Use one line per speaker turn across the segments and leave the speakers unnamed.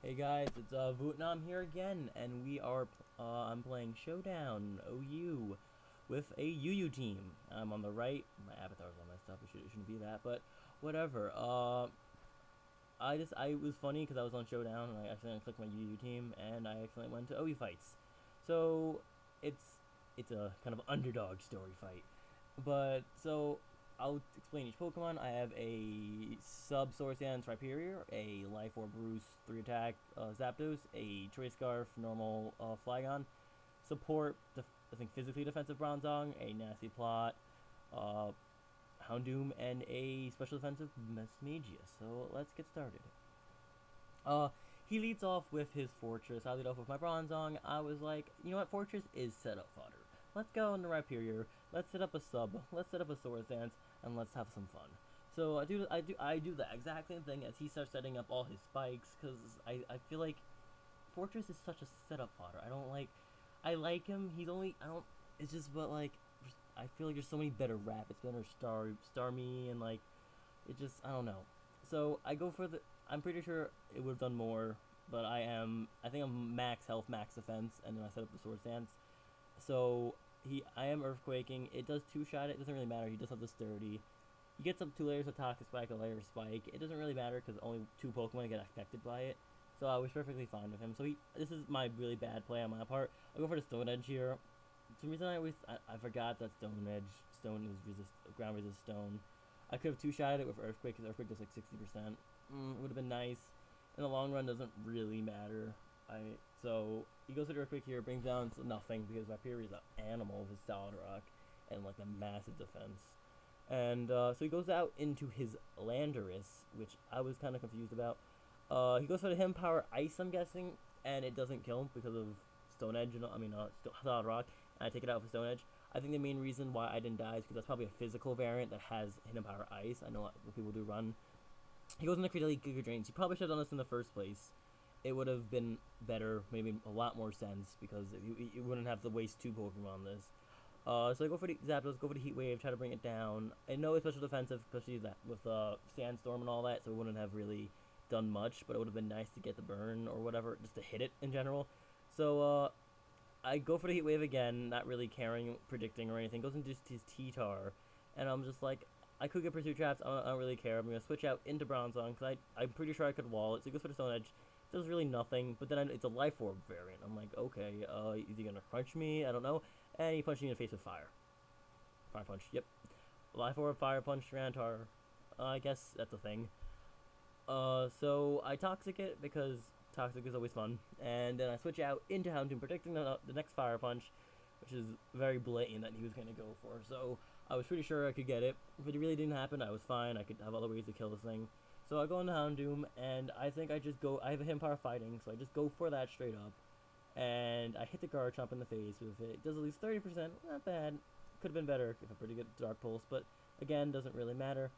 Hey guys, it's Vietnam here again, and I'm playing Showdown OU with a UU team. I'm on the right. My avatar's all messed up. It shouldn't be that, but whatever. I was funny because I was on Showdown and I accidentally clicked my UU team and I accidentally went to OU fights. So it's a kind of underdog story fight. But so I'll explain each Pokemon. I have a sub Source Dance Rhyperior, a Life Orb Bruce 3 attack Zapdos, a Choice Scarf normal Flygon, support I think physically defensive Bronzong, a Nasty Plot, uh, Houndoom, and a special defensive Mesmegia. So let's get started. Uh, he leads off with his Fortress. I lead off with my Bronzong. I was like, you know what, Fortress is setup fodder. Let's go into Rhyperior. Let's set up a sub. Let's set up a Swords Dance, and let's have some fun. So I do the exact same thing as he starts setting up all his spikes, because I feel like Fortress is such a setup fodder. I like him. He's only, I don't, it's just, but like, I feel like there's so many better rabbits, better Starmie, and like, it just, I don't know. So I go for I'm pretty sure it would have done more, but I think I'm max health, max defense, and then I set up the Sword Stance. So I am Earthquaking. It does two-shot, it doesn't really matter. He does have the Sturdy. He gets up 2 layers of Toxic Spike, a layer of Spike. It doesn't really matter because only 2 Pokemon get affected by it. So I was perfectly fine with him. So this is my really bad play on my part. I'll go for the Stone Edge here. For some reason I forgot that Stone is ground resist Stone. I could have two-shotted it with Earthquake because Earthquake does like 60%. It would have been nice. In the long run, doesn't really matter. So he goes to the Earthquake here, brings down nothing because Rhyperior is an animal with Solid Rock and like a massive defense. And so he goes out into his Landorus, which I was kind of confused about. He goes for the Him Power Ice, I'm guessing, and it doesn't kill him because of Stone Edge. Solid Rock. And I take it out for Stone Edge. I think the main reason why I didn't die is because that's probably a physical variant that has Hidden Power Ice. I know what people do run. He goes into Create Giga Drains. He probably should have done this in the first place. It would have been better, maybe a lot more sense, because you wouldn't have to waste 2 Pokemon on this. So I go for the Zapdos, go for the Heat Wave, try to bring it down. I know it's special defensive, especially that with Sandstorm and all that, so it wouldn't have really done much, but it would have been nice to get the burn or whatever, just to hit it in general. So I go for the Heat Wave again, not really caring, predicting or anything. Goes into his T-Tar, and I'm just like, I could get Pursuit Traps, I don't really care. I'm going to switch out into Bronzong, because I'm pretty sure I could wall it. So he goes for the Stone Edge. Does really nothing, but then it's a Life Orb variant. I'm like, okay, is he going to crunch me? I don't know. And he punched me in the face with Fire. Fire Punch, yep. Life Orb, Fire Punch, Rantar. I guess that's a thing. So I Toxic it, because Toxic is always fun. And then I switch out into Houndoom, predicting the next Fire Punch, which is very blatant that he was going to go for. So I was pretty sure I could get it. If it really didn't happen, I was fine. I could have other ways to kill this thing. So I go into Houndoom, and I think I just go. I have a Him Power Fighting, so I just go for that straight up. And I hit the Garchomp in the face with it. It does at least 30%. Not bad. Could have been better if a pretty good Dark Pulse, but again, doesn't really matter.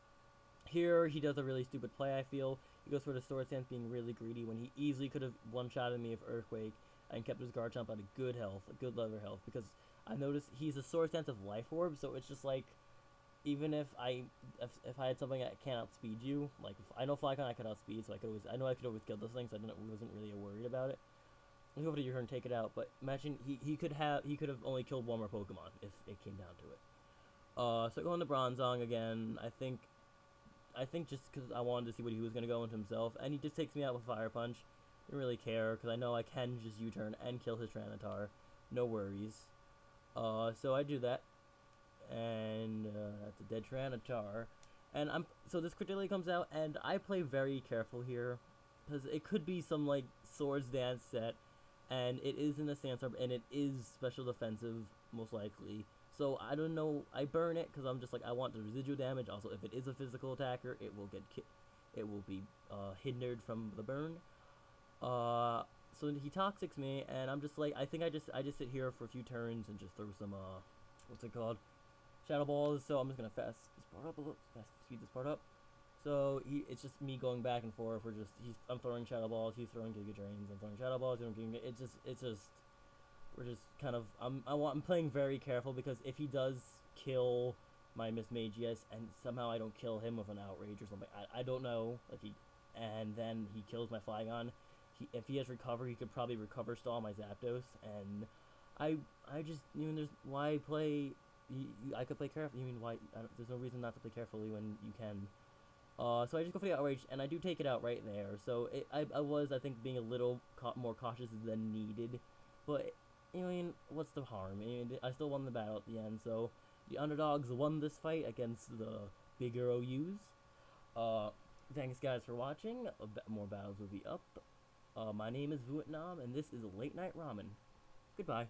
Here, he does a really stupid play, I feel. He goes for the Sword Stance, being really greedy when he easily could have one-shotted me with Earthquake and kept his Garchomp at a good health, a good level health, because I noticed he's a Sword Stance of Life Orb, so it's just like, even if I had something that can't outspeed you, like if I know Flygon I could outspeed, so I know I could always kill this thing, so wasn't really worried about it. Go over to your turn, take it out, but imagine he could have only killed one more Pokemon if it came down to it. So going to Bronzong again. I think just because I wanted to see what he was gonna go into himself, and he just takes me out with Fire Punch. Didn't really care because I know I can just U-turn and kill his Tyranitar, no worries. So I do that, and that's a dead Tyranitar. And this Credillia comes out, and I play very careful here, because it could be some like Swords Dance set, and it is in the Sandstorm, and it is special defensive most likely. So I don't know. I burn it because I'm just like, I want the residual damage. Also, if it is a physical attacker, it will it will be hindered from the burn. So he Toxics me, and I'm just like, I think I just sit here for a few turns and just throw some what's it called, Shadow Balls. So I'm just gonna fast this part up a little, fast speed this part up. So it's just me going back and forth. I'm throwing Shadow Balls, he's throwing Giga Drains. I'm throwing Shadow Balls, it's just we're just kind of I'm playing very careful, because if he does kill my Mismagius and somehow I don't kill him with an Outrage or something, I don't know, and then he kills my Flygon, if he has recover, he could probably recover stall my Zapdos, and I just, there's why play. I could play carefully. Why? There's no reason not to play carefully when you can. So I just go for the outrage, and I do take it out right there. So I was, I think, being a little more cautious than needed, but what's the harm? I still won the battle at the end. So the underdogs won this fight against the bigger OUs. Thanks guys for watching. More battles will be up. My name is Vietnam, and this is Late Night Ramen. Goodbye.